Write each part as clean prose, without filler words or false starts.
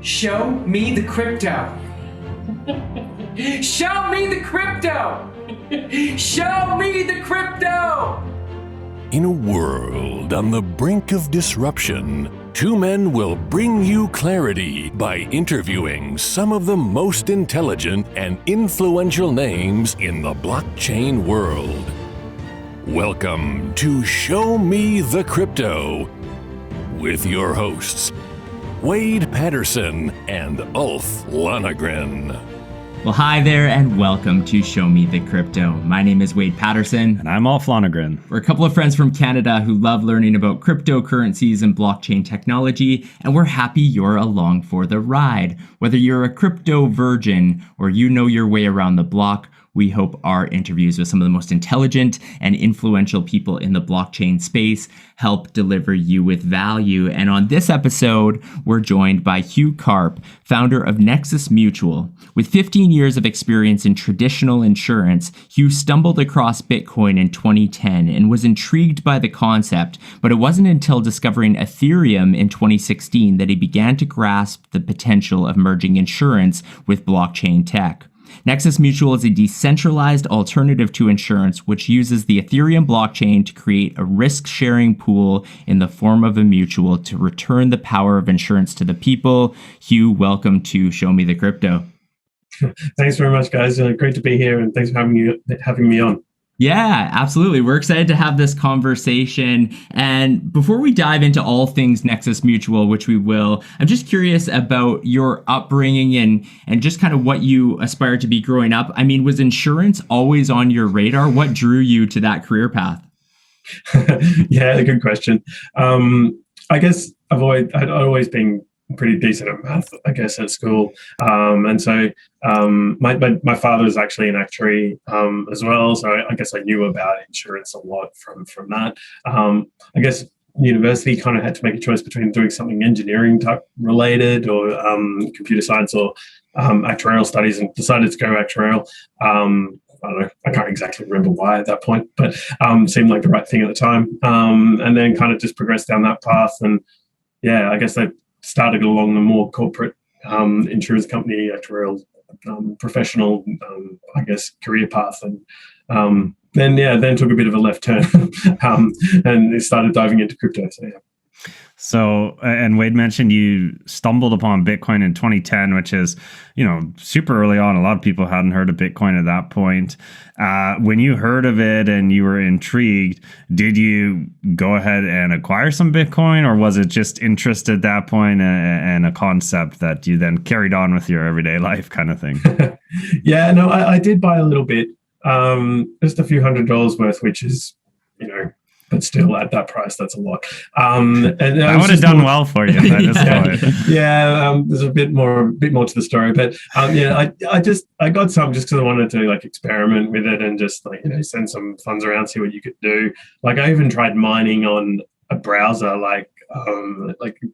Show me the crypto. Show me the crypto. Show me the crypto. In a world on the brink of disruption, two men will bring you clarity by interviewing some of the most intelligent and influential names in the blockchain world. Welcome to Show Me the Crypto with your hosts, Wade Patterson and Ulf Lonergan. Well, hi there and welcome to Show Me the Crypto. My name is Wade Patterson. And I'm Ulf Lonergan. We're a couple of friends from Canada who love learning about cryptocurrencies and blockchain technology, and we're happy you're along for the ride. Whether you're a crypto virgin or you know your way around the block, we hope our interviews with some of the most intelligent and influential people in the blockchain space help deliver you with value. And on this episode, we're joined by Hugh Karp, founder of Nexus Mutual. With 15 years of experience in traditional insurance, Hugh stumbled across Bitcoin in 2010 and was intrigued by the concept, but it wasn't until discovering Ethereum in 2016 that he began to grasp the potential of merging insurance with blockchain tech. Nexus Mutual is a decentralized alternative to insurance, which uses the Ethereum blockchain to create a risk-sharing pool in the form of a mutual to return the power of insurance to the people. Hugh, welcome to Show Me the Crypto. Thanks very much, guys. Great to be here, and thanks for having me on. Yeah, absolutely. We're excited to have this conversation. And before we dive into all things Nexus Mutual, which we will, I'm just curious about your upbringing and just kind of what you aspired to be growing up. I mean, was insurance always on your radar? What drew you to that career path? Yeah, good question. I guess I'd always been pretty decent at math, I guess, at school. And so my father was actually an actuary as well. So I guess I knew about insurance a lot from that. I guess university kind of had to make a choice between doing something engineering type related or computer science or actuarial studies, and decided to go actuarial. I don't know, I can't exactly remember why at that point, but seemed like the right thing at the time. And then kind of just progressed down that path. And yeah, I guess I started along the more corporate insurance company, actuarial professional, I guess, career path. And then took a bit of a left turn and started diving into crypto. So, yeah. So, and Wade mentioned you stumbled upon Bitcoin in 2010, which is, super early on. A lot of people hadn't heard of Bitcoin at that point. When you heard of it and you were intrigued, did you go ahead and acquire some Bitcoin, or was it just interest at that point and a concept that you then carried on with your everyday life kind of thing? Yeah, no, I did buy a little bit, just a few $100s worth, which is, but still at that price, that's a lot. And I would have done well for you at this point. Yeah, there's a bit more to the story, but I got some just because I wanted to experiment with it and just send some funds around, see what you could do. Like I even tried mining on a browser,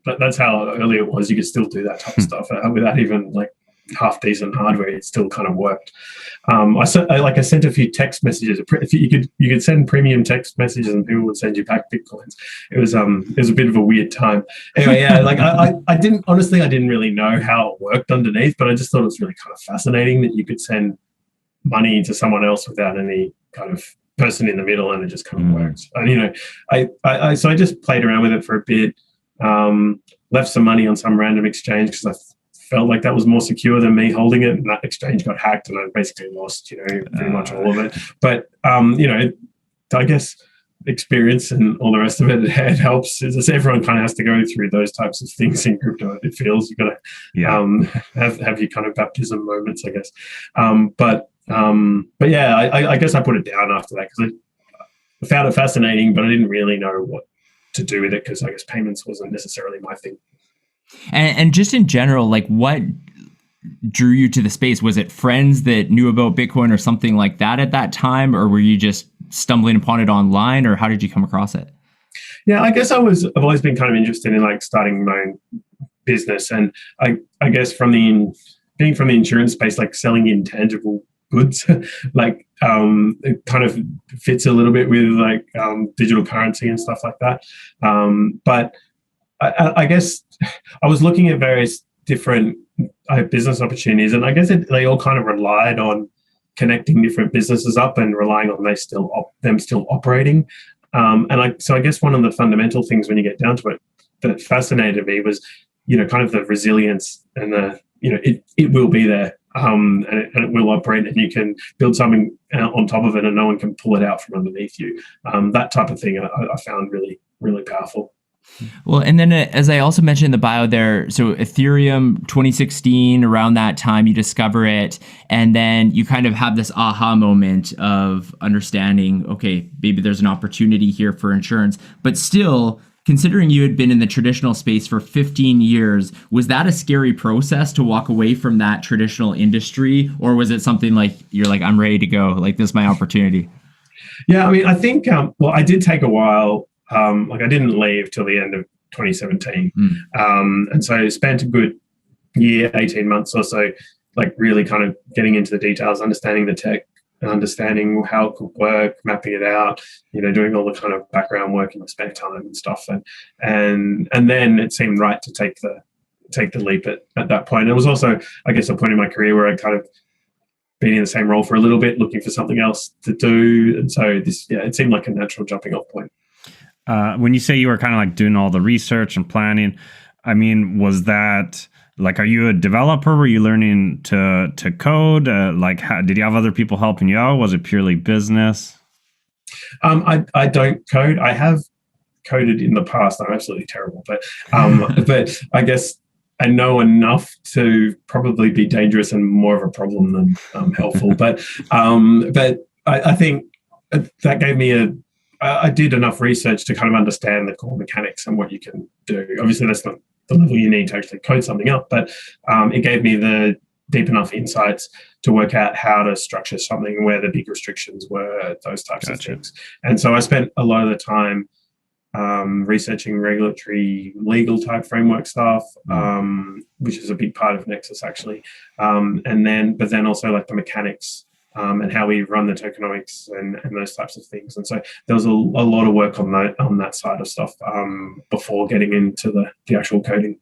but that's how early it was. You could still do that type of stuff without even half decent hardware. It still kind of worked. I sent a few text messages. You could send premium text messages and people would send you back Bitcoins. It was a bit of a weird time. Anyway, yeah, I didn't really know how it worked underneath, but I just thought it was really kind of fascinating that you could send money to someone else without any kind of person in the middle, and it just kind of works. And so I just played around with it for a bit. Left some money on some random exchange because I felt like that was more secure than me holding it, and that exchange got hacked and I basically lost, pretty much all of it. But, I guess experience and all the rest of it helps. As everyone kind of has to go through those types of things in crypto. It feels you've got to have your kind of baptism moments, I guess. But yeah, I guess I put it down after that because I found it fascinating, but I didn't really know what to do with it because I guess payments wasn't necessarily my thing. And just in general, what drew you to the space? Was it friends that knew about Bitcoin or something like that at that time? Or were you just stumbling upon it online, or how did you come across it? Yeah, I guess I've always been kind of interested in starting my own business. And I guess being from the insurance space, selling intangible goods, it kind of fits a little bit with digital currency and stuff like that. But I guess I was looking at various different business opportunities, and I guess they all kind of relied on connecting different businesses up and relying on them still operating. So I guess one of the fundamental things when you get down to it that fascinated me was, kind of the resilience and it will be there, and it will operate, and you can build something on top of it and no one can pull it out from underneath you. That type of thing I found really, really powerful. Well, and then as I also mentioned in the bio there, so Ethereum 2016, around that time you discover it, and then you kind of have this aha moment of understanding, okay, maybe there's an opportunity here for insurance, but still, considering you had been in the traditional space for 15 years, was that a scary process to walk away from that traditional industry? Or was it something like, you're like, I'm ready to go, like this is my opportunity? Yeah, I mean, I think, I did take a while. I didn't leave till the end of 2017. And so I spent a good year, 18 months or so, like really kind of getting into the details, understanding the tech, understanding how it could work, mapping it out, doing all the kind of background work in the spare time and stuff. And then it seemed right to take the leap at that point. It was also, I guess, a point in my career where I kind of been in the same role for a little bit, looking for something else to do. And so it seemed like a natural jumping off point. When you say you were kind of like doing all the research and planning, I mean, was that like, are you a developer? Were you learning to code? Did you have other people helping you out? Was it purely business? I don't code. I have coded in the past. I'm absolutely terrible, but I guess I know enough to probably be dangerous and more of a problem than helpful. But I think that gave me I did enough research to kind of understand the core mechanics and what you can do. Obviously, that's not the level you need to actually code something up, but it gave me the deep enough insights to work out how to structure something, where the big restrictions were, those types of things. And so I spent a lot of the time researching regulatory legal type framework stuff, which is a big part of Nexus actually. But then also like the mechanics and how we run the tokenomics and those types of things. And so there was a lot of work on that side of stuff before getting into the actual coding.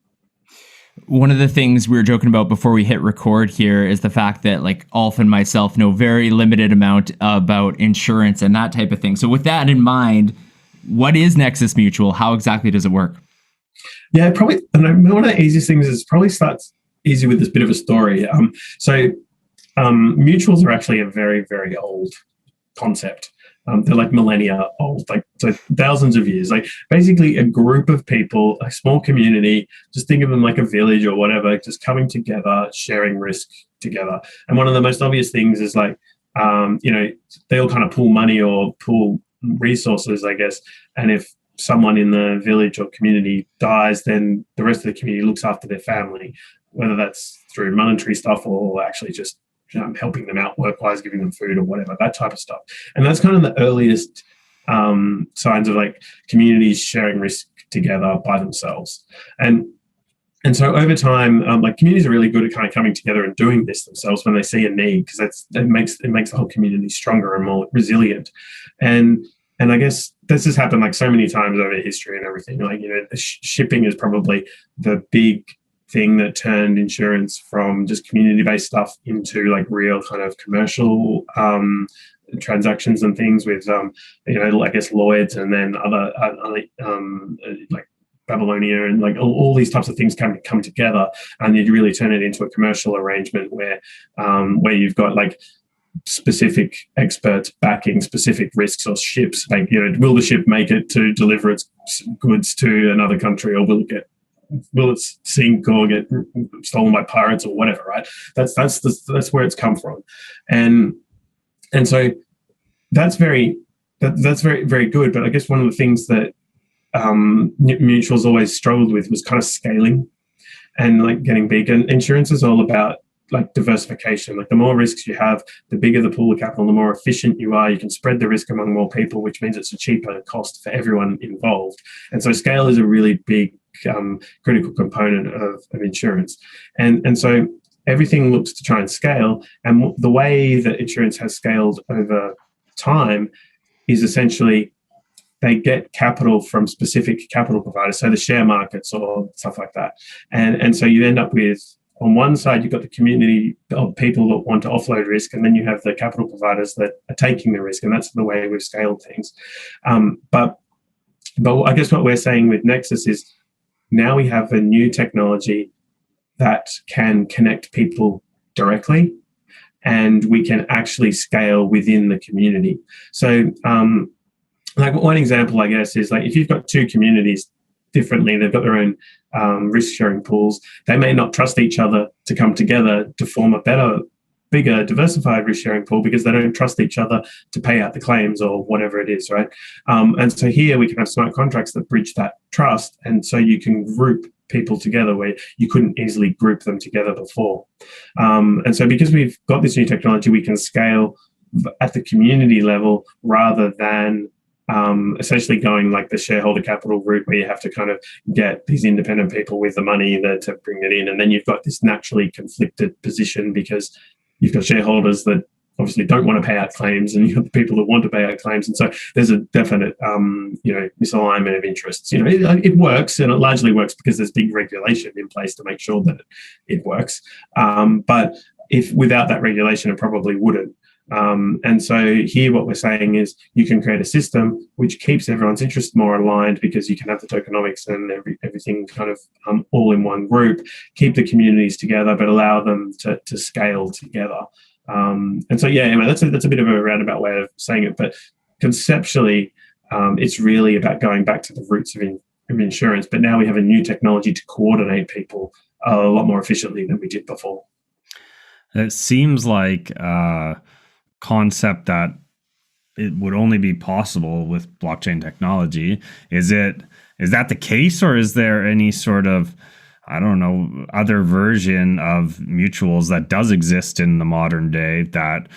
One of the things we were joking about before we hit record here is the fact that like Alf and myself know very limited amount about insurance and that type of thing. So with that in mind, what is Nexus Mutual? How exactly does it work? Yeah, probably. And one of the easiest things is probably starts easy with this bit of a story. Mutuals are actually a very, very old concept. They're like millennia old, so thousands of years. Like basically a group of people, a small community, just think of them like a village or whatever, just coming together, sharing risk together. And one of the most obvious things is like, they all kind of pool money or pool resources, I guess. And if someone in the village or community dies, then the rest of the community looks after their family, whether that's through monetary stuff or actually just helping them out work-wise, giving them food or whatever, that type of stuff. And that's kind of the earliest signs of like communities sharing risk together by themselves. And so over time, like communities are really good at kind of coming together and doing this themselves when they see a need, because it makes the whole community stronger and more resilient. And I guess this has happened like so many times over history and everything. Like, shipping is probably the big thing that turned insurance from just community-based stuff into like real kind of commercial transactions and things with, I guess Lloyd's and then other like Babylonia and like all these types of things come together, and you really turn it into a commercial arrangement where you've got like specific experts backing specific risks or ships. Like, will the ship make it to deliver its goods to another country, or will it sink or get stolen by pirates or whatever, right? That's where it's come from, and so that's very very good. But I guess one of the things that mutuals always struggled with was kind of scaling and like getting big. And insurance is all about like diversification. Like the more risks you have, the bigger the pool of capital, the more efficient you are. You can spread the risk among more people, which means it's a cheaper cost for everyone involved. And so scale is a really big critical component of insurance. And so everything looks to try and scale. And the way that insurance has scaled over time is essentially they get capital from specific capital providers, so the share markets or stuff like that. And so you end up with, on one side, you've got the community of people that want to offload risk, and then you have the capital providers that are taking the risk, and that's the way we've scaled things. But I guess what we're saying with Nexus is now we have a new technology that can connect people directly, and we can actually scale within the community. So like one example, I guess, is like if you've got two communities differently, they've got their own risk sharing pools, they may not trust each other to come together to form a better, bigger, diversified risk sharing pool because they don't trust each other to pay out the claims or whatever it is, right? And so here we can have smart contracts that bridge that trust, and so you can group people together where you couldn't easily group them together before. And so because we've got this new technology, we can scale at the community level rather than essentially going like the shareholder capital route where you have to kind of get these independent people with the money to bring it in. And then you've got this naturally conflicted position because you've got shareholders that obviously don't want to pay out claims, and you've got the people that want to pay out claims. And so there's a definite, misalignment of interests. It works, and it largely works because there's big regulation in place to make sure that it works. But if without that regulation, it probably wouldn't. And so here what we're saying is you can create a system which keeps everyone's interests more aligned because you can have the tokenomics and everything kind of all in one group, keep the communities together, but allow them to scale together. And so, that's a bit of a roundabout way of saying it, but conceptually, it's really about going back to the roots of insurance. But now we have a new technology to coordinate people a lot more efficiently than we did before. It seems like concept that it would only be possible with blockchain technology. Is that the case, or is there any sort of, I don't know, other version of mutuals that does exist in the modern day that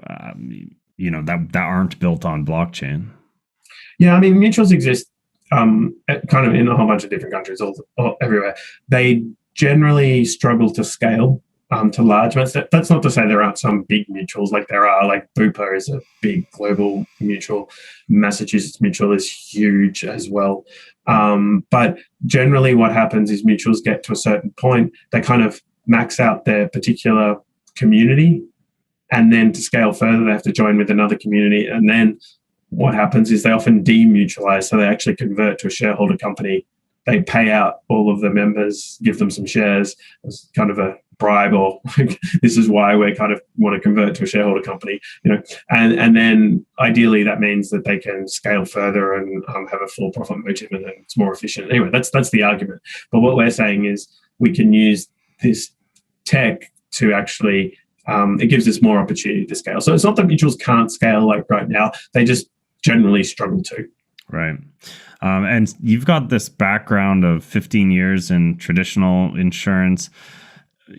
that aren't built on blockchain? Yeah, I mean, mutuals exist kind of in a whole bunch of different countries, all everywhere. They generally struggle to scale to large amounts. That's not to say there aren't some big mutuals, like there are, like Bupa is a big global mutual. Massachusetts Mutual is huge as well. But generally what happens is mutuals get to a certain point, they kind of max out their particular community, and then to scale further, they have to join with another community. And then what happens is they often demutualize, so they actually convert to a shareholder company. They pay out all of the members, give them some shares as kind of a bribe, or this is why we kind of want to convert to a shareholder company, and then ideally that means that they can scale further and have a full profit motive, and then it's more efficient. Anyway, that's the argument. But what we're saying is we can use this tech to actually it gives us more opportunity to scale. So it's not that mutuals can't scale like right now, they just generally struggle to. Right. And you've got this background of 15 years in traditional insurance.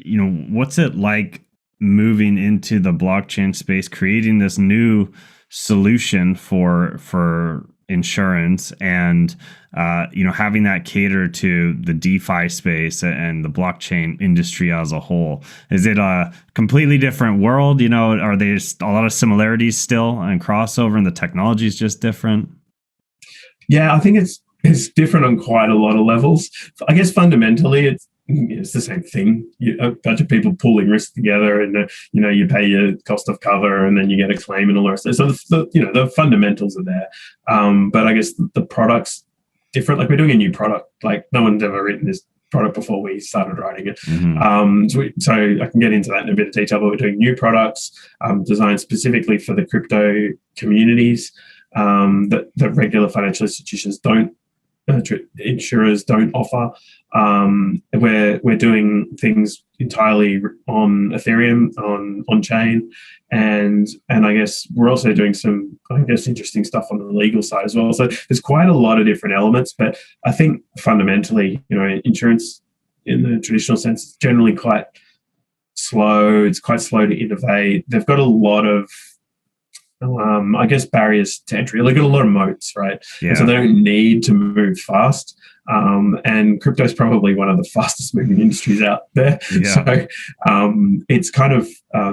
What's it like moving into the blockchain space, creating this new solution for insurance, and having that cater to the DeFi space and the blockchain industry as a whole? Is it a completely different world? Are there a lot of similarities still and crossover, and the technology is just different? Yeah, I think it's different on quite a lot of levels. I guess fundamentally it's the same thing. A bunch of people pooling risk together, and you pay your cost of cover, and then you get a claim and all the rest. So the fundamentals are there, but I guess the product's different. Like, we're doing a new product. Like, no one's ever written this product before we started writing it. Mm-hmm. So I can get into that in a bit of detail. But we're doing new products designed specifically for the crypto communities that regular financial institutions don't. Insurers don't offer. We're doing things entirely on Ethereum, on chain, and I guess we're also doing some interesting stuff on the legal side as well. So there's quite a lot of different elements, but I think fundamentally, insurance in the traditional sense is generally quite slow. It's quite slow to innovate. They've got a lot of barriers to entry. They've got a lot of moats, right? Yeah. And so they don't need to move fast. And crypto is probably one of the fastest moving industries out there. Yeah. So it's kind of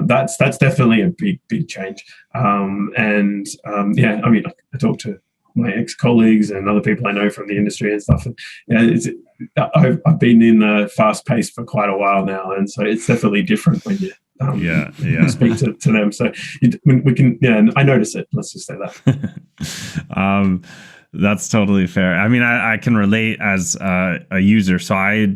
that's definitely a big change. I talk to my ex-colleagues and other people I know from the industry and stuff. And I've been in the fast pace for quite a while now, and so it's definitely different when you speak to them. So we can, I notice it. Let's just say that. That's totally fair. I mean, I can relate as a user. So I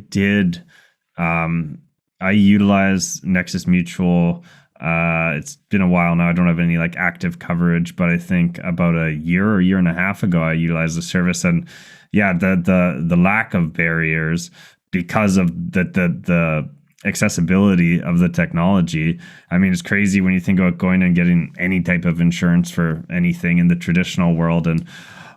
utilize Nexus Mutual. It's been a while now. I don't have any like active coverage, but I think about a year and a half ago, I utilized the service, and the lack of barriers because of the accessibility of the technology. I mean, it's crazy when you think about going and getting any type of insurance for anything in the traditional world, and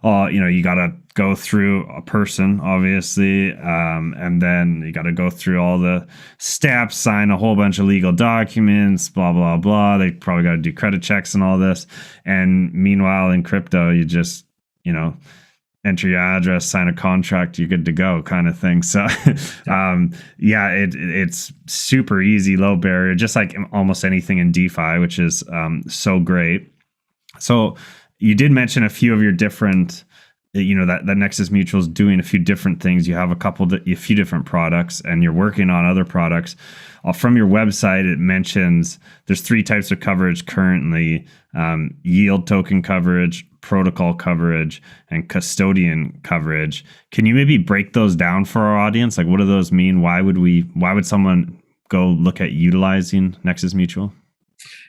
you got to go through a person, obviously, and then you got to go through all the steps, sign a whole bunch of legal documents, blah, blah, blah. They probably got to do credit checks and all this. And meanwhile, in crypto, you just, enter your address, sign a contract, you're good to go kind of thing. So, it's super easy, low barrier, just like almost anything in DeFi, which is so great. So you did mention a few of your different, that Nexus Mutual is doing a few different things. You have a few different products, and you're working on other products. From your website, it mentions there's 3 types of coverage currently: yield token coverage, protocol coverage, and custodian coverage. Can you maybe break those down for our audience? Like, what do those mean? Why would someone go look at utilizing Nexus Mutual?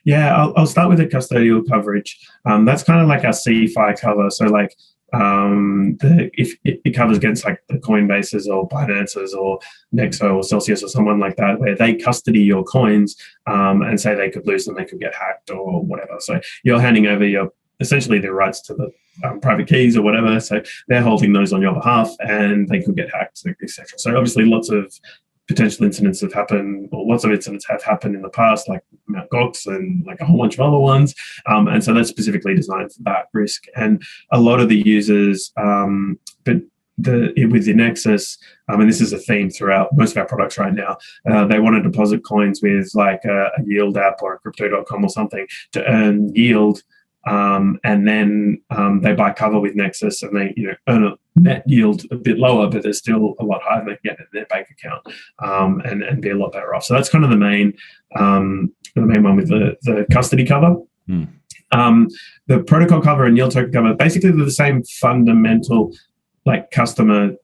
Yeah, I'll start with the custodial coverage. That's kind of like our CeFi cover. So like, if it covers against like the Coinbases or Binances or Nexo or Celsius or someone like that, where they custody your coins, and say they could lose them, they could get hacked or whatever. So you're handing over essentially their rights to the private keys or whatever. So they're holding those on your behalf, and they could get hacked, etc. So obviously lots of potential incidents have happened, or lots of incidents have happened in the past, like Mt. Gox and like a whole bunch of other ones. And so that's specifically designed for that risk. And a lot of the users, with the Nexus, and this is a theme throughout most of our products right now, they want to deposit coins with like a yield app or a crypto.com or something to earn yield. And then they buy cover with Nexus, and they earn a net yield a bit lower, but they're still a lot higher than they can get in their bank account, and be a lot better off. So that's kind of the main one with the custody cover. The protocol cover and yield token cover, basically they're the same fundamental like customer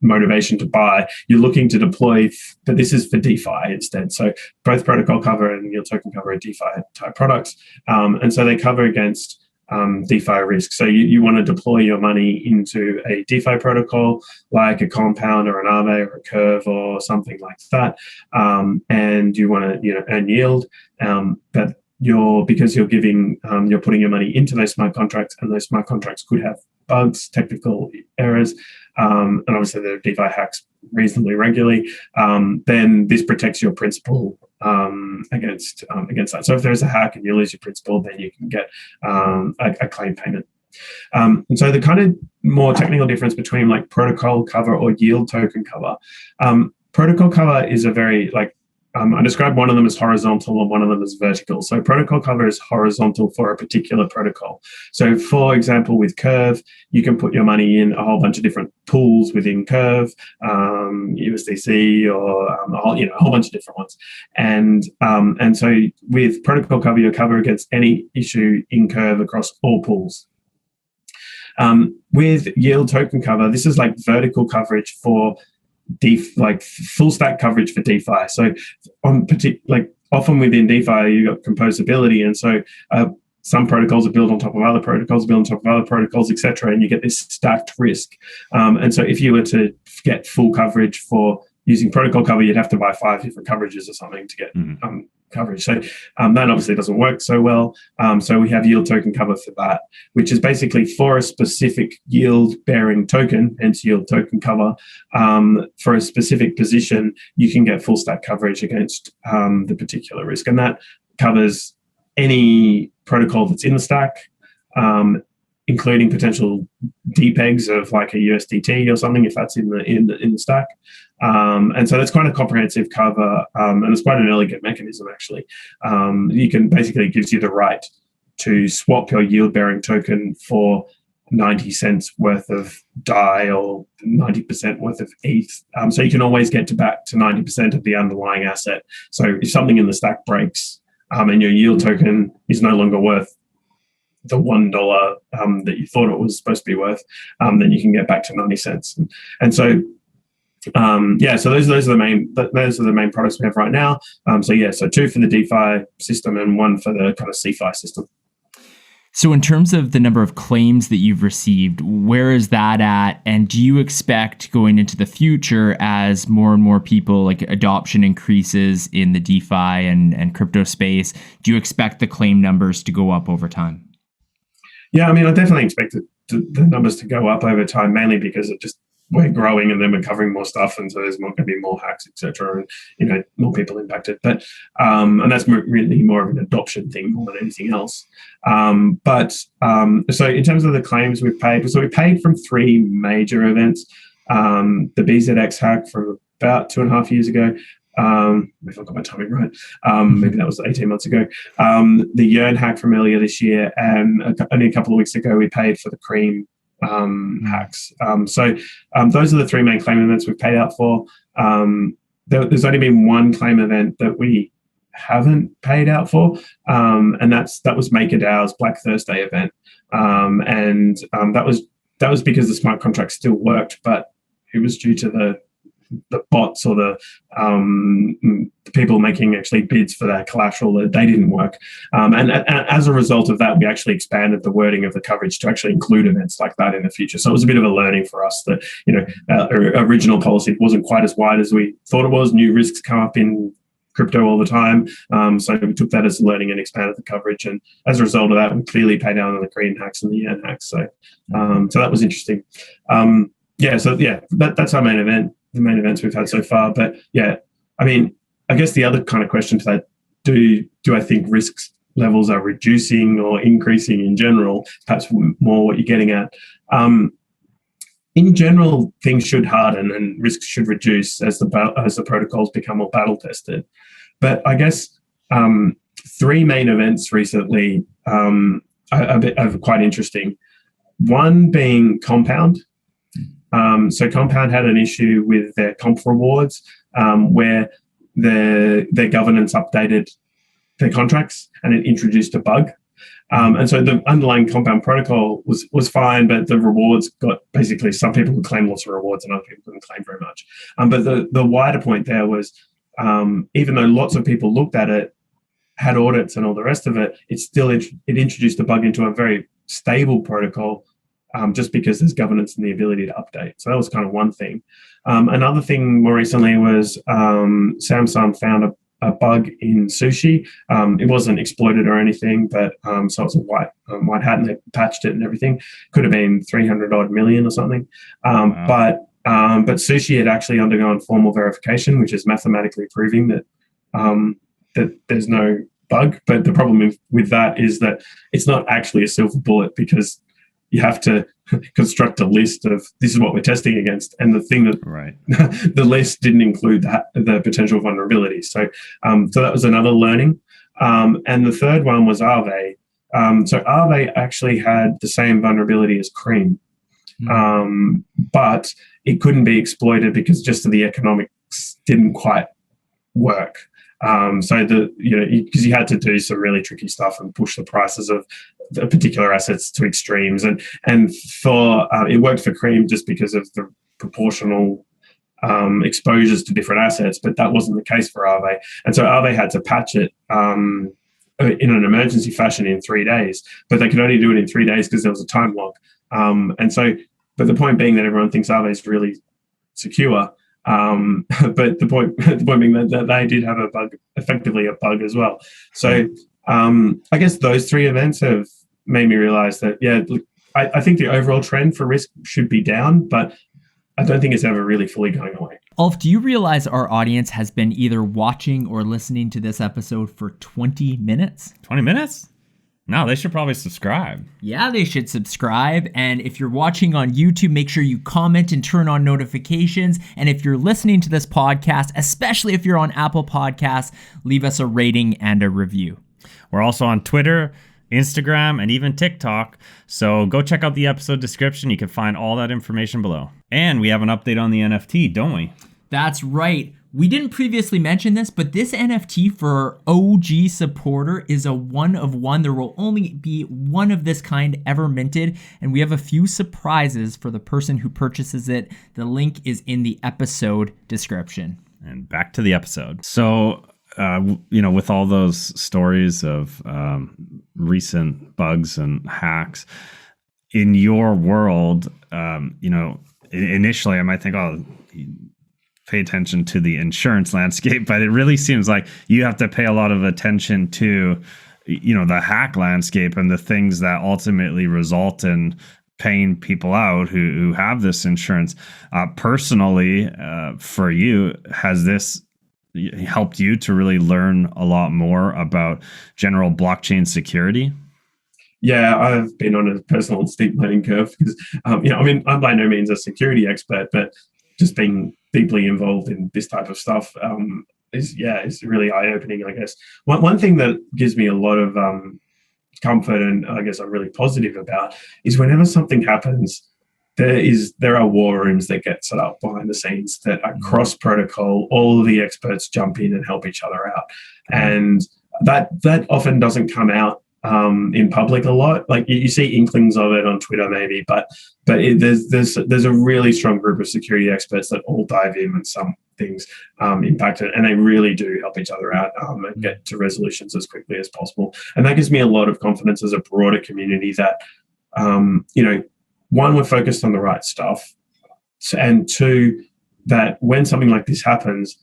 motivation to buy. You're looking to deploy, but this is for DeFi instead. So both protocol cover and yield token cover are DeFi type products, and so they cover against DeFi risk. So you want to deploy your money into a DeFi protocol like a Compound or an Aave or a Curve or something like that, and you want to earn yield, but because you're giving you're putting your money into those smart contracts, and those smart contracts could have bugs, technical errors, and obviously there are DeFi hacks reasonably regularly, then this protects your principal against that. So if there's a hack and you lose your principal, then you can get a claim payment. And so the kind of more technical difference between like protocol cover or yield token cover, protocol cover is a very I describe one of them as horizontal and one of them as vertical. So protocol cover is horizontal for a particular protocol. So for example, with Curve, you can put your money in a whole bunch of different pools within Curve, USDC or a whole bunch of different ones. And so with protocol cover, you cover against any issue in Curve across all pools. With yield token cover, this is like vertical coverage for full stack coverage for DeFi. So often within DeFi, you've got composability, and so some protocols are built on top of other protocols, built on top of other protocols, etc., and you get this stacked risk. And so if you were to get full coverage for using protocol cover, you'd have to buy 5 different coverages or something to get coverage. So that obviously doesn't work so well. So we have yield token cover for that, which is basically for a specific yield-bearing token, hence yield token cover. For a specific position, you can get full stack coverage against the particular risk, and that covers any protocol that's in the stack, including potential depegs of like a USDT or something if that's in the stack. And so that's quite a comprehensive cover, and it's quite an elegant mechanism actually. You can basically, it gives you the right to swap your yield-bearing token for 90 cents worth of DAI or 90% worth of ETH. So you can always get back to 90% of the underlying asset. So if something in the stack breaks and your yield token is no longer worth the $1 that you thought it was supposed to be worth, then you can get back to 90 cents. And so, so those are the main products we have right now. So 2 for the DeFi system and 1 for the kind of CeFi system. So in terms of the number of claims that you've received, where is that at? And do you expect going into the future, as more and more people, like adoption increases in the DeFi and crypto space, do you expect the claim numbers to go up over time? Yeah, I mean, I definitely expect the numbers to go up over time, mainly because of just we're growing and then we're covering more stuff, and so there's going to be more hacks, etc., and more people impacted. But and that's really more of an adoption thing more than anything else. So in terms of the claims we've paid, so we paid from 3 major events: the BZX hack from about 2.5 years ago. If I've got my timing right, maybe that was 18 months ago. The Yearn hack from earlier this year, and only a couple of weeks ago we paid for the Cream hacks. So those are the 3 main claim events we've paid out for. There's only been 1 claim event that we haven't paid out for, and that was MakerDAO's Black Thursday event, and that was because the smart contract still worked, but it was due to the bots or the people making actually bids for their collateral that they didn't work. And as a result of that, we actually expanded the wording of the coverage to actually include events like that in the future. So it was a bit of a learning for us that, our original policy wasn't quite as wide as we thought it was. New risks come up in crypto all the time. So we took that as learning and expanded the coverage. And as a result of that, we clearly paid down on the Green hacks and the Yearn hacks. So that was interesting. That's our main event. The main events we've had so far. But yeah, I mean, I guess the other kind of question to that, do I think risks levels are reducing or increasing in general? Perhaps more what you're getting at. In general, things should harden and risks should reduce as the protocols become more battle tested. But I guess 3 main events recently are quite interesting. One being Compound. So Compound had an issue with their comp rewards, where their governance updated their contracts and it introduced a bug. And so the underlying Compound protocol was fine, but the rewards got basically, some people could claim lots of rewards and other people couldn't claim very much. But the wider point there was, even though lots of people looked at it, had audits and all the rest of it, it introduced a bug into a very stable protocol, just because there's governance and the ability to update. So that was kind of one thing. Another thing more recently was Samsung found a bug in Sushi. It wasn't exploited or anything, but so it's a white hat, and they patched it and everything. Could have been 300 odd million or something. Wow. But Sushi had actually undergone formal verification, which is mathematically proving that that there's no bug. But the problem with that is that it's not actually a silver bullet, because you have to construct a list of this is what we're testing against, and the thing that the list didn't include the potential vulnerabilities. So that was another learning. And the third one was Aave. So Aave actually had the same vulnerability as Cream, but it couldn't be exploited because just the economics didn't quite work. So because you had to do some really tricky stuff and push the prices of the particular assets to extremes, and for it worked for Cream just because of the proportional exposures to different assets, but that wasn't the case for Aave, and so Aave had to patch it in an emergency fashion in 3 days, but they could only do it in 3 days because there was a time lock, but the point being that everyone thinks Aave is really secure. But the point being that they did have effectively a bug as well. So I guess those 3 events have made me realize that, I think the overall trend for risk should be down, but I don't think it's ever really fully going away. Ulf, do you realize our audience has been either watching or listening to this episode for 20 minutes? 20 minutes? No, they should probably subscribe. Yeah, they should subscribe. And if you're watching on YouTube, make sure you comment and turn on notifications. And if you're listening to this podcast, especially if you're on Apple Podcasts, leave us a rating and a review. We're also on Twitter, Instagram, and even TikTok. So go check out the episode description. You can find all that information below. And we have an update on the NFT, don't we? That's right. We didn't previously mention this, but this NFT for our OG supporter is a one of one. There will only be one of this kind ever minted, and we have a few surprises for the person who purchases it. The link is in the episode description. And back to the episode. So, with all those stories of recent bugs and hacks in your world, initially I might think, pay attention to the insurance landscape, but it really seems like you have to pay a lot of attention to, the hack landscape and the things that ultimately result in paying people out who have this insurance. Personally, for you, has this helped you to really learn a lot more about general blockchain security? Yeah, I've been on a personal steep learning curve because, I'm by no means a security expert, but just being deeply involved in this type of stuff is really eye-opening, I guess. One thing that gives me a lot of comfort, and I guess I'm really positive about, is whenever something happens, there are war rooms that get set up behind the scenes that are cross-protocol. All of the experts jump in and help each other out, and that often doesn't come out in public a lot. Like you see inklings of it on Twitter maybe, but there's a really strong group of security experts that all dive in when some things impact it, and they really do help each other out and get to resolutions as quickly as possible. And that gives me a lot of confidence as a broader community that one, we're focused on the right stuff, and two, that when something like this happens,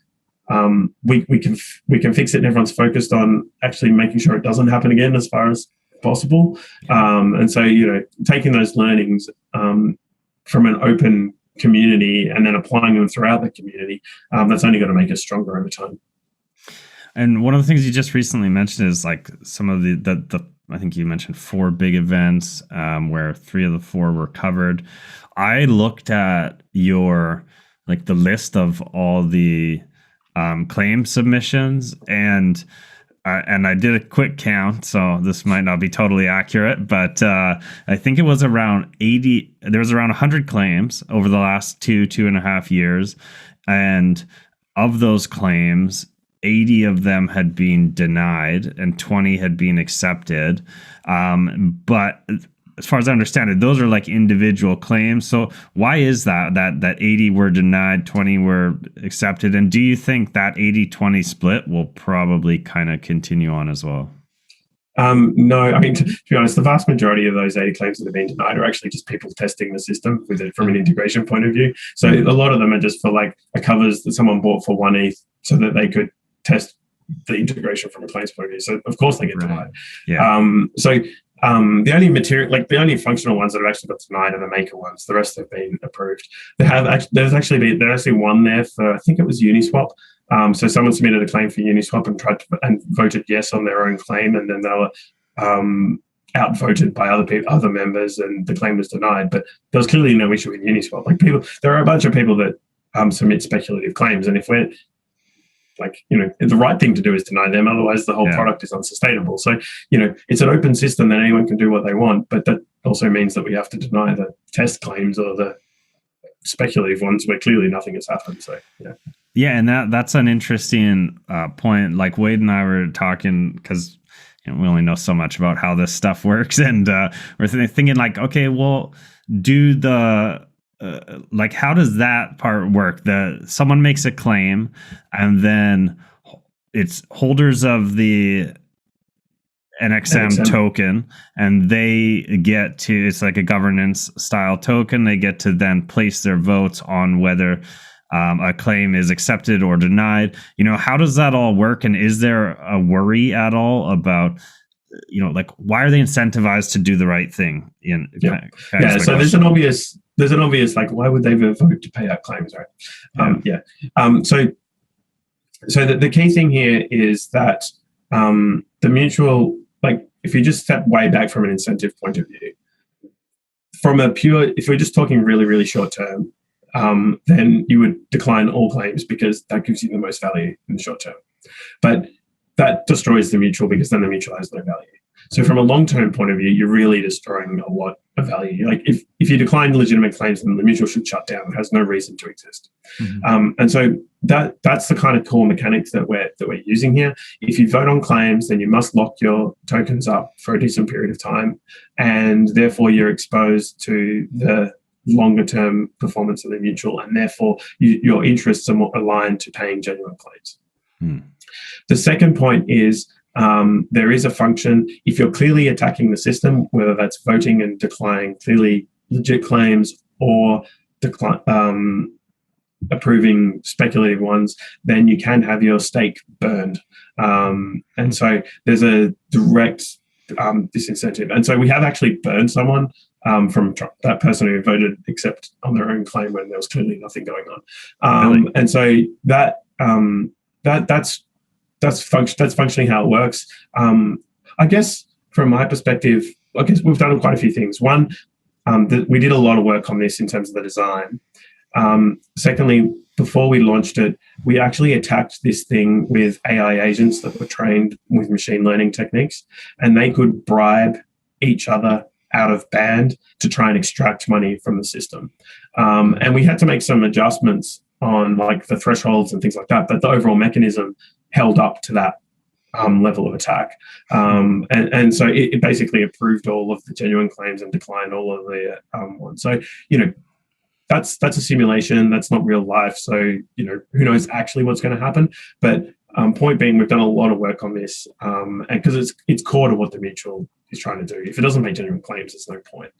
we can fix it, and everyone's focused on actually making sure it doesn't happen again as far as possible. And so, taking those learnings from an open community and then applying them throughout the community, that's only going to make us stronger over time. And one of the things you just recently mentioned is like some of the I think you mentioned 4 big events where 3 of the 4 were covered. I looked at your the list of all the claim submissions, and I did a quick count, so this might not be totally accurate, but I think it was around 80. There was around 100 claims over the last 2.5 years, and of those claims, 80 of them had been denied and 20 had been accepted. But as far as I understand it, those are like individual claims. So why is that 80 were denied, 20 were accepted? And do you think that 80-20 split will probably kind of continue on as well? No, I mean, to be honest, the vast majority of those 80 claims that have been denied are actually just people testing the system with it from an integration point of view. So a lot of them are just for like a covers that someone bought for 1 ETH so that they could test the integration from a claims point of view. So of course they get denied. Yeah. The only material, the only functional ones that have actually got denied are the maker ones. The rest have been approved. There's actually one there for, I think it was Uniswap. So someone submitted a claim for Uniswap and voted yes on their own claim, and then they were outvoted by other members, and the claim was denied. But there was clearly no issue with Uniswap. There are a bunch of people that submit speculative claims, and if we're the right thing to do is deny them. Otherwise, the whole product is unsustainable. So, it's an open system that anyone can do what they want, but that also means that we have to deny the test claims or the speculative ones where clearly nothing has happened. So, yeah. Yeah, and that's an interesting point. Like Wade and I were talking because we only know so much about how this stuff works, and we're thinking okay, well, do the how does that part work? Someone makes a claim, and then it's holders of the NXM token, and they get to, it's like a governance style token. They get to then place their votes on whether a claim is accepted or denied. How does that all work? And is there a worry at all about, why are they incentivized to do the right thing? So there's an obvious, why would they vote to pay out claims, right? So the key thing here is that the mutual, if you just step way back from an incentive point of view, if we're just talking really, really short term, then you would decline all claims because that gives you the most value in the short term. But that destroys the mutual because then the mutual has no value. So from a long-term point of view, you're really destroying a lot of value. Like if you decline legitimate claims, then the mutual should shut down. It has no reason to exist. And so that's the kind of core mechanics that we're using here. If you vote on claims, then you must lock your tokens up for a decent period of time, and therefore you're exposed to the longer term performance of the mutual, and therefore your interests are more aligned to paying genuine claims. The second point is there is a function if you're clearly attacking the system, whether that's voting and declining clearly legit claims or approving speculative ones, then you can have your stake burned. And so there's a direct disincentive. And so we have actually burned someone from that person who voted accept on their own claim when there was clearly nothing going on. Really? And so that's functioning how it works. I guess from my perspective, I guess we've done quite a few things. One, we did a lot of work on this in terms of the design. Secondly, before we launched it, we actually attacked this thing with AI agents that were trained with machine learning techniques, and they could bribe each other out of band to try and extract money from the system. And we had to make some adjustments on like the thresholds and things like that, but the overall mechanism held up to that level of attack. And so it basically approved all of the genuine claims and declined all of the ones. So, that's a simulation. That's not real life. So, who knows actually what's going to happen. But point being, we've done a lot of work on this, and because it's core to what the mutual is trying to do. If it doesn't make genuine claims, there's no point.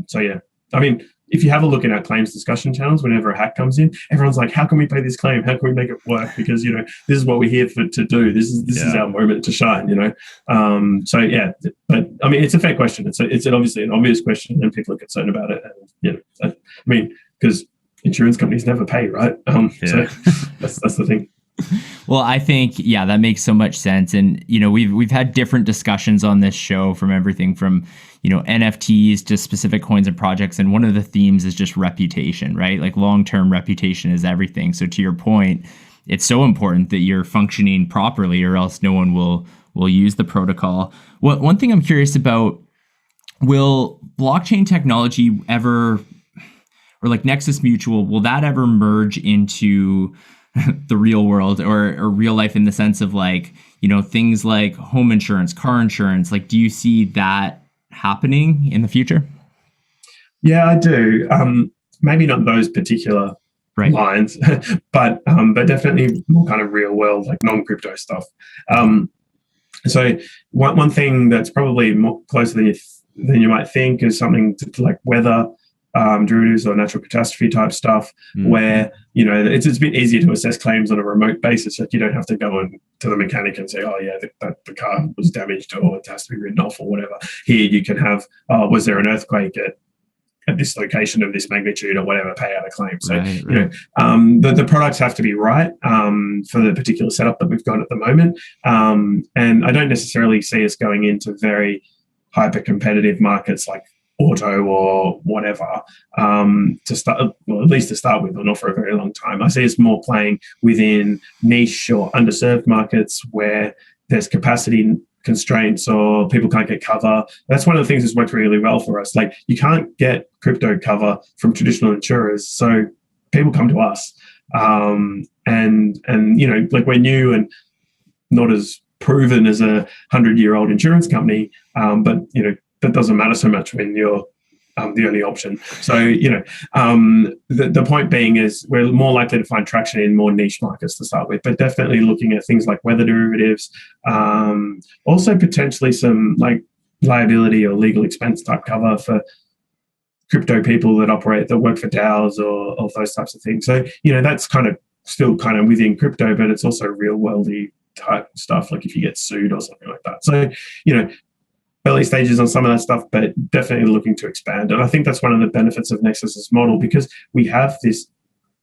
So yeah, I mean, if you have a look at our claims discussion channels, whenever a hack comes in, everyone's like, how can we pay this claim? How can we make it work? Because, this is what we're here to do. This is our moment to shine, So yeah, but I mean, it's a fair question. It's obviously an obvious question and people are concerned about it. And, I mean, because insurance companies never pay, right? So that's the thing. Well, I think, that makes so much sense. And, we've had different discussions on this show from everything from, NFTs to specific coins and projects. And one of the themes is just reputation, right? Like long-term reputation is everything. So to your point, it's so important that you're functioning properly or else no one will use the protocol. One thing I'm curious about, will blockchain technology ever, or like Nexus Mutual, will that ever merge into the real world or real life in the sense of like, things like home insurance, car insurance? Like, do you see that happening in the future? Yeah, I do. Maybe not those particular lines, but definitely more kind of real world, like non-crypto stuff. So one thing that's probably more closer than you might think is something to like weather derivatives or natural catastrophe type stuff, where it's a bit easier to assess claims on a remote basis. Like you don't have to go to the mechanic and say, oh yeah, the car was damaged or it has to be written off or whatever. Here you can have, was there an earthquake at this location of this magnitude or whatever, pay out a claim. So the products have to be right for the particular setup that we've got at the moment. And I don't necessarily see us going into very hyper competitive markets like auto or whatever to start, well, at least to start with, or not for a very long time. I see us more playing within niche or underserved markets where there's capacity constraints or people can't get cover. That's one of the things that's worked really well for us. Like you can't get crypto cover from traditional insurers, so people come to us. And like we're new and not as proven as a 100-year-old insurance company, but that doesn't matter so much when you're the only option. So, the point being is we're more likely to find traction in more niche markets to start with, but definitely looking at things like weather derivatives, also potentially some like liability or legal expense type cover for crypto people that work for DAOs or those types of things. So, that's kind of still kind of within crypto, but it's also real worldy type stuff, like if you get sued or something like that. So, early stages on some of that stuff, but definitely looking to expand. And I think that's one of the benefits of Nexus's model, because we have this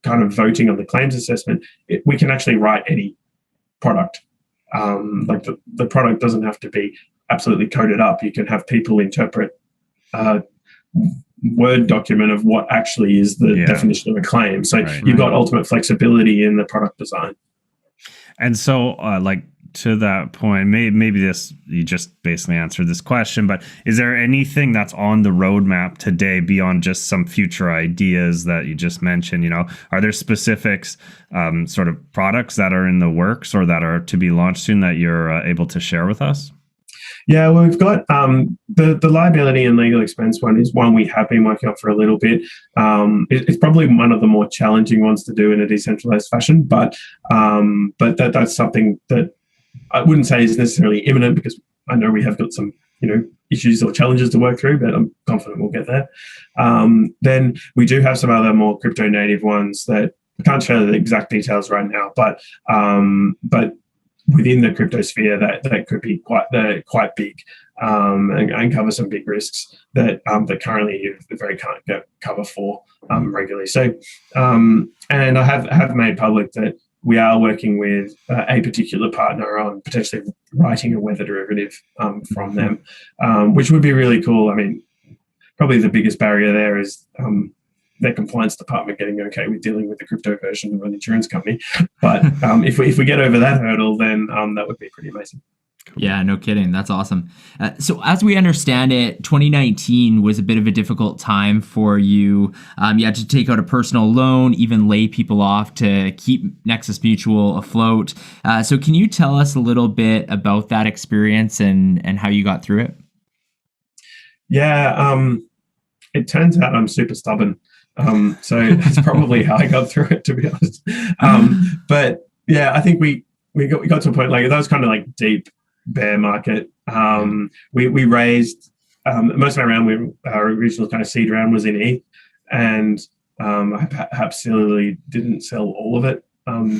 kind of voting on the claims assessment. We can actually write any product. Like the product doesn't have to be absolutely coded up. You can have people interpret a Word document of what actually is the definition of a claim. So you've got ultimate flexibility in the product design. And so, to that point, maybe this, you just basically answered this question, but is there anything that's on the roadmap today beyond just some future ideas that you just mentioned? Are there specifics, sort of products that are in the works or that are to be launched soon that you're able to share with us? Yeah, well, we've got the liability and legal expense one is one we have been working on for a little bit. It's probably one of the more challenging ones to do in a decentralized fashion, but that's something that I wouldn't say is necessarily imminent, because I know we have got some issues or challenges to work through, but I'm confident we'll get there. Then we do have some other more crypto native ones that I can't share the exact details right now, but within the crypto sphere that could be quite big, and cover some big risks that currently you very can't get cover for regularly. So and I have made public that we are working with a particular partner on potentially writing a weather derivative from them, which would be really cool. I mean, probably the biggest barrier there is their compliance department getting okay with dealing with the crypto version of an insurance company. But if we get over that hurdle, then that would be pretty amazing. Yeah, no kidding. That's awesome. So as we understand it, 2019 was a bit of a difficult time for you. You had to take out a personal loan, even lay people off to keep Nexus Mutual afloat. So can you tell us a little bit about that experience and how you got through it? Yeah, it turns out I'm super stubborn. So that's probably how I got through it, to be honest. But yeah, I think we got to a point, like that was kind of like deep bear market. We raised most of our round, our original kind of seed round was in ETH, and I perhaps silly didn't sell all of it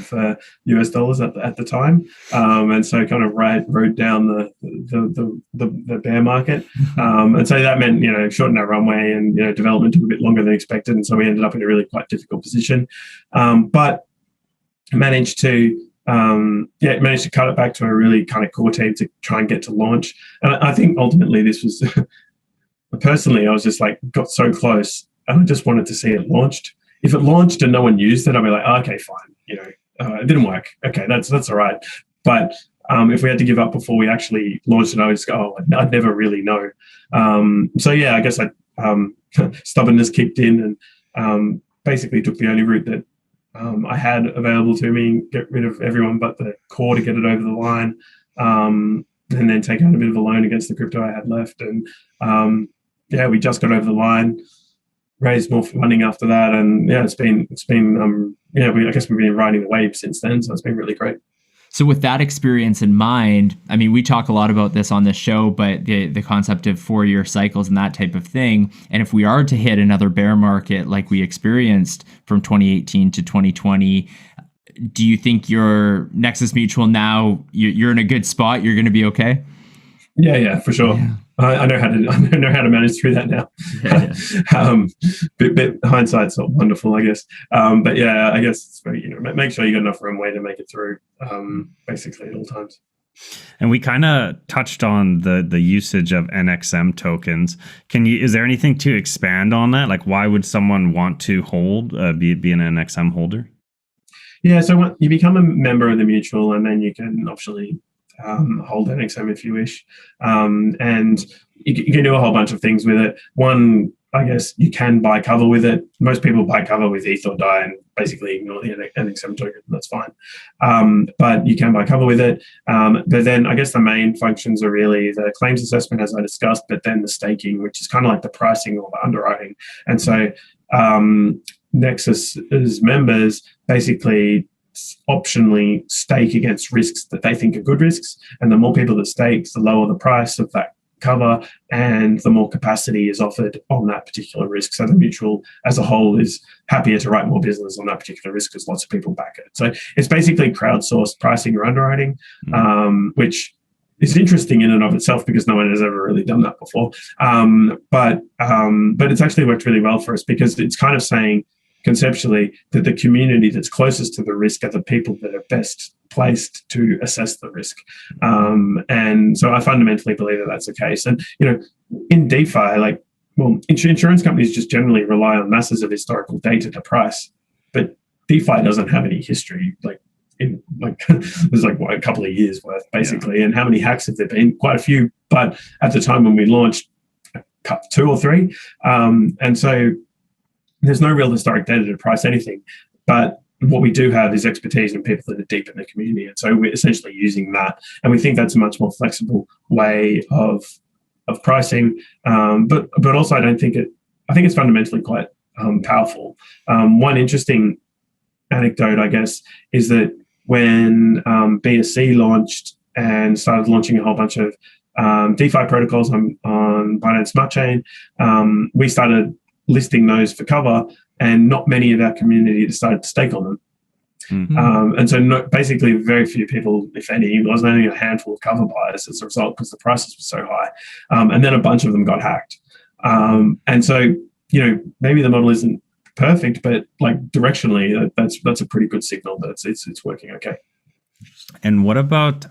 for US dollars at the time, and so kind of rode down the bear market, and so that meant shortened our runway, and development took a bit longer than expected, and so we ended up in a really quite difficult position, but managed to cut it back to a really kind of core team to try and get to launch. And I think ultimately this was personally, I was just like got so close, and I just wanted to see it launched. If it launched and no one used it, I'd be like, oh, okay, fine. It didn't work. Okay, that's all right. But if we had to give up before we actually launched it, I would just go, oh, I'd never really know. So yeah, I guess stubbornness kicked in, and basically took the only route that I had available to me, get rid of everyone but the core to get it over the line, and then take out a bit of a loan against the crypto I had left. And we just got over the line, raised more funding after that, and it's been I guess we've been riding the wave since then, so it's been really great. So with that experience in mind, I mean, we talk a lot about this on this show, but the concept of 4-year cycles and that type of thing. And if we are to hit another bear market like we experienced from 2018 to 2020, do you think your Nexus Mutual now, you're in a good spot? You're going to be okay? Yeah, for sure. Yeah. I know how to manage through that now. Bit hindsight's not wonderful, I guess. But yeah, I guess it's very, make sure you got enough runway to make it through, basically at all times. And we kind of touched on the usage of NXM tokens. Is there anything to expand on that? Like, why would someone want to be an NXM holder? Yeah, so you become a member of the mutual, and then you can optionally hold NXM if you wish, and you can do a whole bunch of things with it. One, I guess you can buy cover with it. Most people buy cover with ETH or DAI and basically ignore the NXM token. That's fine, but you can buy cover with it. But then I guess the main functions are really the claims assessment, as I discussed, but then the staking, which is kind of like the pricing or the underwriting. And so Nexus's members basically optionally stake against risks that they think are good risks, and the more people that stake, the lower the price of that cover, and the more capacity is offered on that particular risk. So the mutual as a whole is happier to write more business on that particular risk because lots of people back it. So it's basically crowdsourced pricing or underwriting, which is interesting in and of itself because no one has ever really done that before. But it's actually worked really well for us because it's kind of saying conceptually that the community that's closest to the risk are the people that are best placed to assess the risk. And so I fundamentally believe that that's the case. And, in DeFi, insurance companies just generally rely on masses of historical data to price, but DeFi doesn't have any history. in like it was like what, a couple of years worth basically. And how many hacks have there been? Quite a few, but at the time when we launched, 2 or 3, and so there's no real historic data to price anything. But what we do have is expertise and people that are deep in the community, and so we're essentially using that, and we think that's a much more flexible way of pricing. But also, I think it's fundamentally quite powerful. One interesting anecdote, I guess, is that when BSC launched and started launching a whole bunch of DeFi protocols on Binance Smart Chain, we started listing those for cover, and not many of our community decided to stake on them. And so basically very few people, if any, there was only a handful of cover buyers as a result because the prices were so high. And then a bunch of them got hacked. And so, maybe the model isn't perfect, but like directionally, that's a pretty good signal that it's working okay. And what about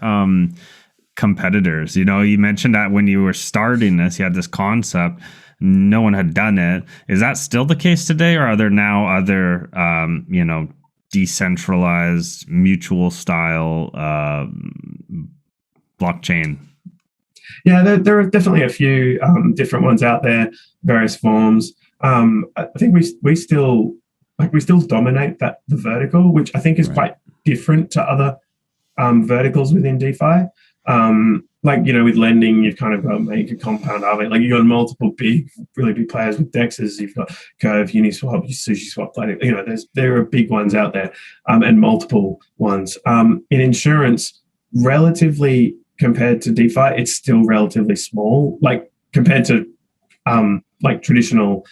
competitors? You mentioned that when you were starting this, you had this concept, no one had done it. Is that still the case today, or are there now other, decentralized mutual style blockchain? Yeah, there are definitely a few different ones out there, various forms. I think we still dominate the vertical, which I think is quite different to other verticals within DeFi. With lending, you've kind of got to make a compound of it. Like you've got multiple really big players with DEXs. You've got Curve, Uniswap, SushiSwap. There are big ones out there, and multiple ones. In insurance, relatively compared to DeFi, it's still relatively small. Like compared to traditional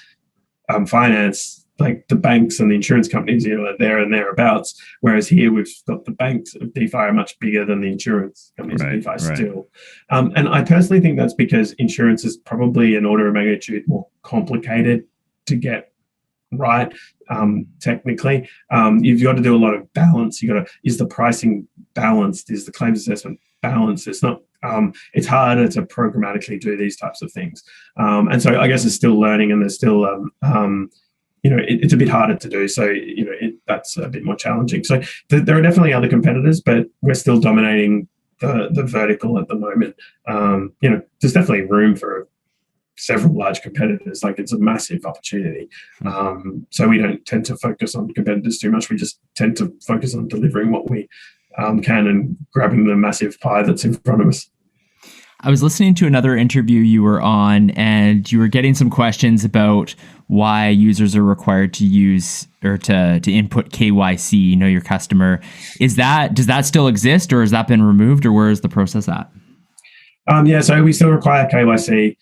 finance, like the banks and the insurance companies, are there and thereabouts. Whereas here we've got the banks of DeFi are much bigger than the insurance companies of DeFi still. And I personally think that's because insurance is probably an order of magnitude more complicated to get right. Technically, you've got to do a lot of balance. Is the pricing balanced? Is the claims assessment balanced? It's not. It's harder to programmatically do these types of things. And so I guess it's still learning, and there's still it's a bit harder to do. So, that's a bit more challenging. So there are definitely other competitors, but we're still dominating the vertical at the moment. There's definitely room for several large competitors. Like it's a massive opportunity. So we don't tend to focus on competitors too much. We just tend to focus on delivering what we can and grabbing the massive pie that's in front of us. I was listening to another interview you were on, and you were getting some questions about why users are required to use or to input KYC, know your customer. Does that still exist, or has that been removed, or where is the process at? So we still require KYC.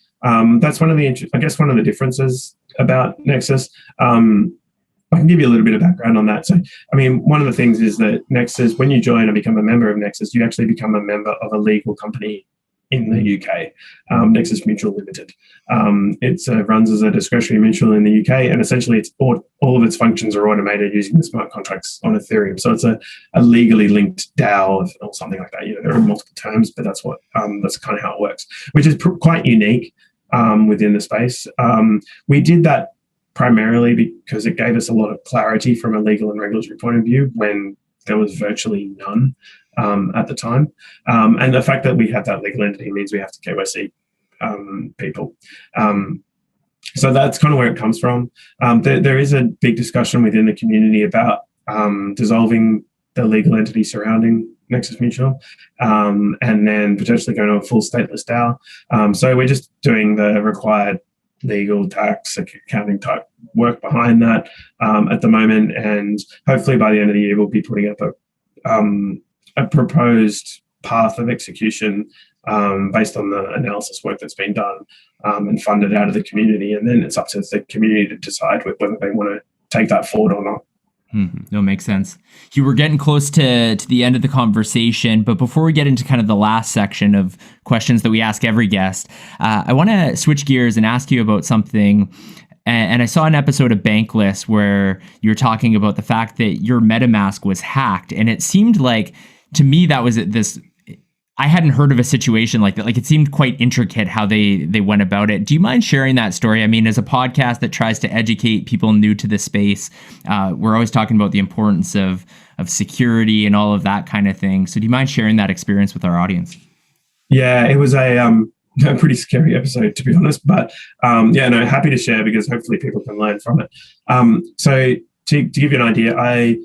That's one of the differences about Nexus. I can give you a little bit of background on that. So, one of the things is that Nexus, when you join and become a member of Nexus, you actually become a member of a legal company in the UK, Nexus Mutual Limited. It runs as a discretionary mutual in the UK, and essentially it's all of its functions are automated using the smart contracts on Ethereum. So it's a legally linked DAO or something like that. There are multiple terms, but that's kind of how it works, which is quite unique within the space. We did that primarily because it gave us a lot of clarity from a legal and regulatory point of view when there was virtually none at the time. And the fact that we have that legal entity means we have to KYC people. So that's kind of where it comes from. There is a big discussion within the community about dissolving the legal entity surrounding Nexus Mutual, and then potentially going to a full stateless DAO. So we're just doing the required legal, tax, accounting type work behind that at the moment, and hopefully by the end of the year we'll be putting up a proposed path of execution based on the analysis work that's been done and funded out of the community, and then it's up to the community to decide whether they want to take that forward or not. No, makes sense. Hugh, we're getting close to the end of the conversation, but before we get into kind of the last section of questions that we ask every guest, I want to switch gears and ask you about something. And I saw an episode of Bankless where you were talking about the fact that your Metamask was hacked, and it seemed like, to me, that was this I hadn't heard of a situation like that. Like, it seemed quite intricate how they went about it. Do you mind sharing that story? I mean, as a podcast that tries to educate people new to the space, we're always talking about the importance of security and all of that kind of thing. So do you mind sharing that experience with our audience? Yeah, it was a pretty scary episode, to be honest. But happy to share because hopefully people can learn from it. So to give you an idea, I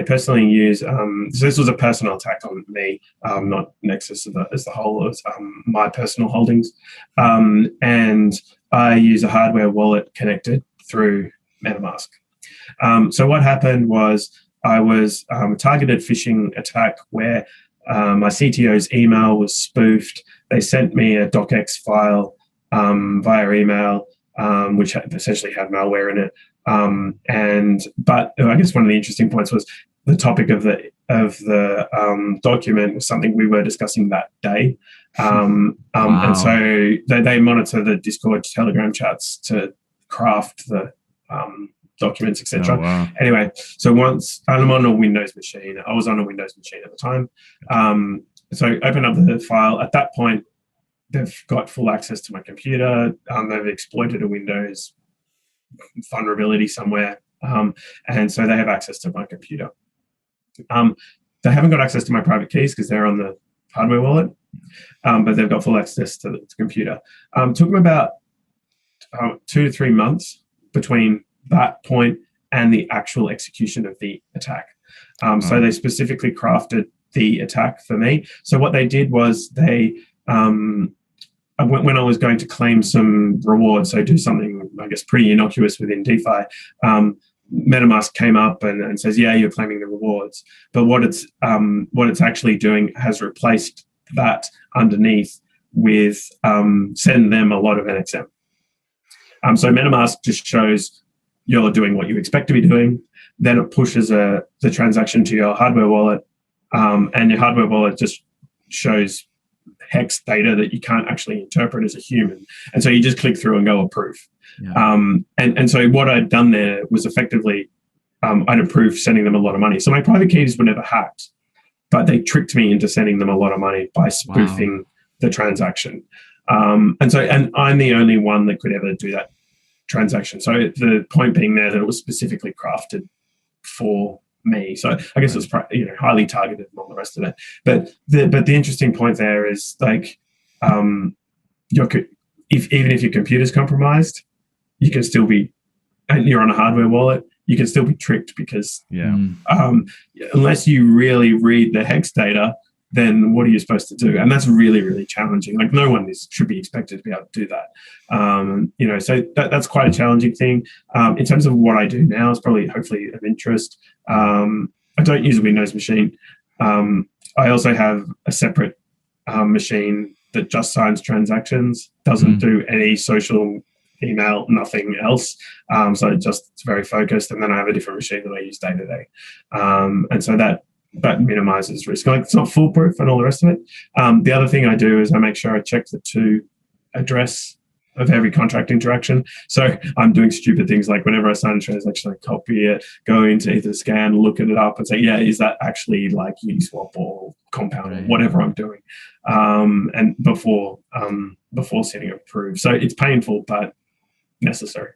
personally use, so this was a personal attack on me, not Nexus as the whole. It was my personal holdings. And I use a hardware wallet connected through Metamask. So what happened was I was a targeted phishing attack where my CTO's email was spoofed. They sent me a docx file via email, which essentially had malware in it. But I guess one of the interesting points was the topic of the document was something we were discussing that day. Wow. And so they monitor the Discord, Telegram chats to craft the documents, etc. Oh, wow. Anyway, so once I'm on a Windows machine, I was on a Windows machine at the time. So open up the file. At that point, they've got full access to my computer. They've exploited a Windows vulnerability somewhere, and so they have access to my computer. They haven't got access to my private keys because they're on the hardware wallet, but they've got full access to the computer. Took them about 2 to 3 months between that point and the actual execution of the attack. So they specifically crafted the attack for me. So what they did was they when I was going to claim some rewards, so do something, I guess, pretty innocuous within DeFi, Metamask came up and says, yeah, you're claiming the rewards. But what it's actually doing has replaced that underneath with send them a lot of NXM. So Metamask just shows you're doing what you expect to be doing. Then it pushes the transaction to your hardware wallet, and your hardware wallet just shows hex data that you can't actually interpret as a human. And so you just click through and go approve. Yeah. And so what I'd done there was effectively I'd approved sending them a lot of money. So my private keys were never hacked, but they tricked me into sending them a lot of money by spoofing the transaction. And I'm the only one that could ever do that transaction. So the point being there that it was specifically crafted for me. So I guess it was highly targeted and all the rest of it. But the interesting point there is like even if your computer's compromised, you can still be, and you're on a hardware wallet, you can still be tricked because unless you really read the hex data, then what are you supposed to do? And that's really, really challenging. Like no one should be expected to be able to do that. So that's quite a challenging thing. In terms of what I do now, it's probably hopefully of interest. I don't use a Windows machine. I also have a separate machine that just signs transactions, doesn't do any social email, nothing else. So it's very focused. And then I have a different machine that I use day to day. And so that minimizes risk. Like it's not foolproof and all the rest of it. The other thing I do is I make sure I check the to address of every contract interaction. So I'm doing stupid things like whenever I sign a transaction, I copy it, go into Etherscan, look it up and say, yeah, is that actually like Uniswap or Compound or whatever I'm doing? And before setting approve. So it's painful, but necessary.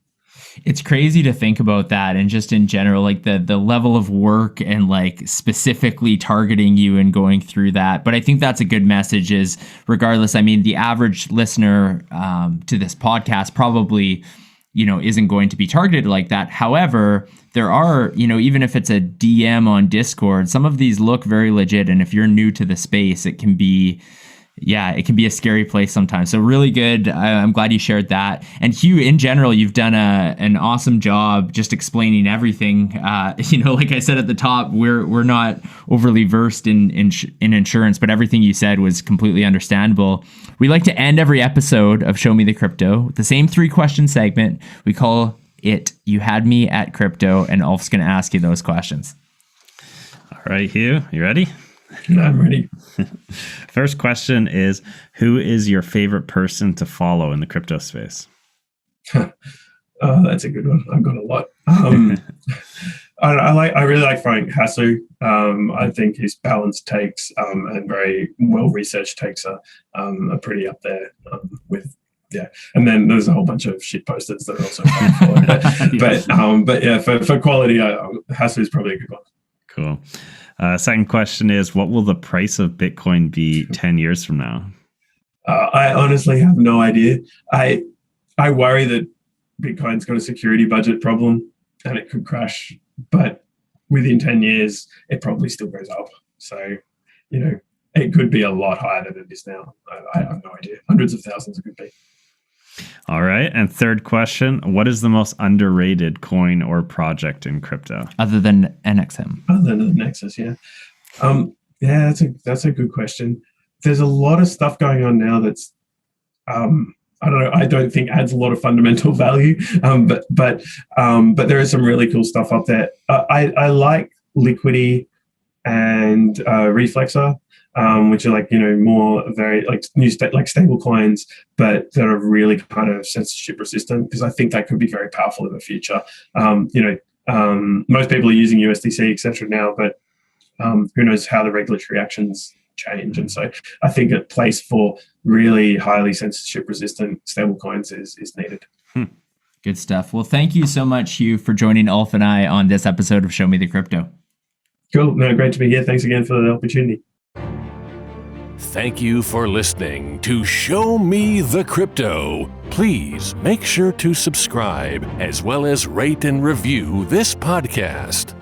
It's crazy to think about that, and just in general, like the level of work and like specifically targeting you and going through that. But I think that's a good message is regardless, I mean, the average listener to this podcast probably, isn't going to be targeted like that. However, there are, even if it's a DM on Discord, some of these look very legit. And if you're new to the space, it can be a scary place sometimes. So really good. I'm glad you shared that. And Hugh, in general, you've done an awesome job just explaining everything. Like I said at the top, we're not overly versed in insurance, but everything you said was completely understandable. We like to end every episode of Show Me the Crypto with the same 3-question segment. We call it You Had Me at Crypto, and Ulf's going to ask you those questions. All right, Hugh, you ready? I'm ready. First question is, who is your favorite person to follow in the crypto space? That's a good one. I've got a lot. I really like Frank Hasu. I think his balanced takes and very well researched takes are pretty up there with. Yeah, and then there's a whole bunch of shit posters that are also for but yeah, for quality, Hasu is probably a good one. Cool. Second question is, what will the price of Bitcoin be 10 years from now? I honestly have no idea. I worry that Bitcoin's got a security budget problem and it could crash, but within 10 years, it probably still goes up. So, it could be a lot higher than it is now. I have no idea. Hundreds of thousands it could be. All right. And third question, what is the most underrated coin or project in crypto? Other than NXM. Other than Nexus, yeah. Yeah, that's a good question. There's a lot of stuff going on now that's, I don't know, I don't think adds a lot of fundamental value, but there is some really cool stuff up there. I like Liquidity and Reflexer, which are more very new stable coins, but that are really kind of censorship resistant, because I think that could be very powerful in the future. Most people are using USDC, etc. now, but who knows how the regulatory actions change. And so I think a place for really highly censorship resistant stable coins is needed. Good stuff. Well, thank you so much, Hugh, for joining Ulf and I on this episode of Show Me the Crypto. Cool. No, great to be here. Thanks again for the opportunity. Thank you for listening to Show Me the Crypto. Please make sure to subscribe as well as rate and review this podcast.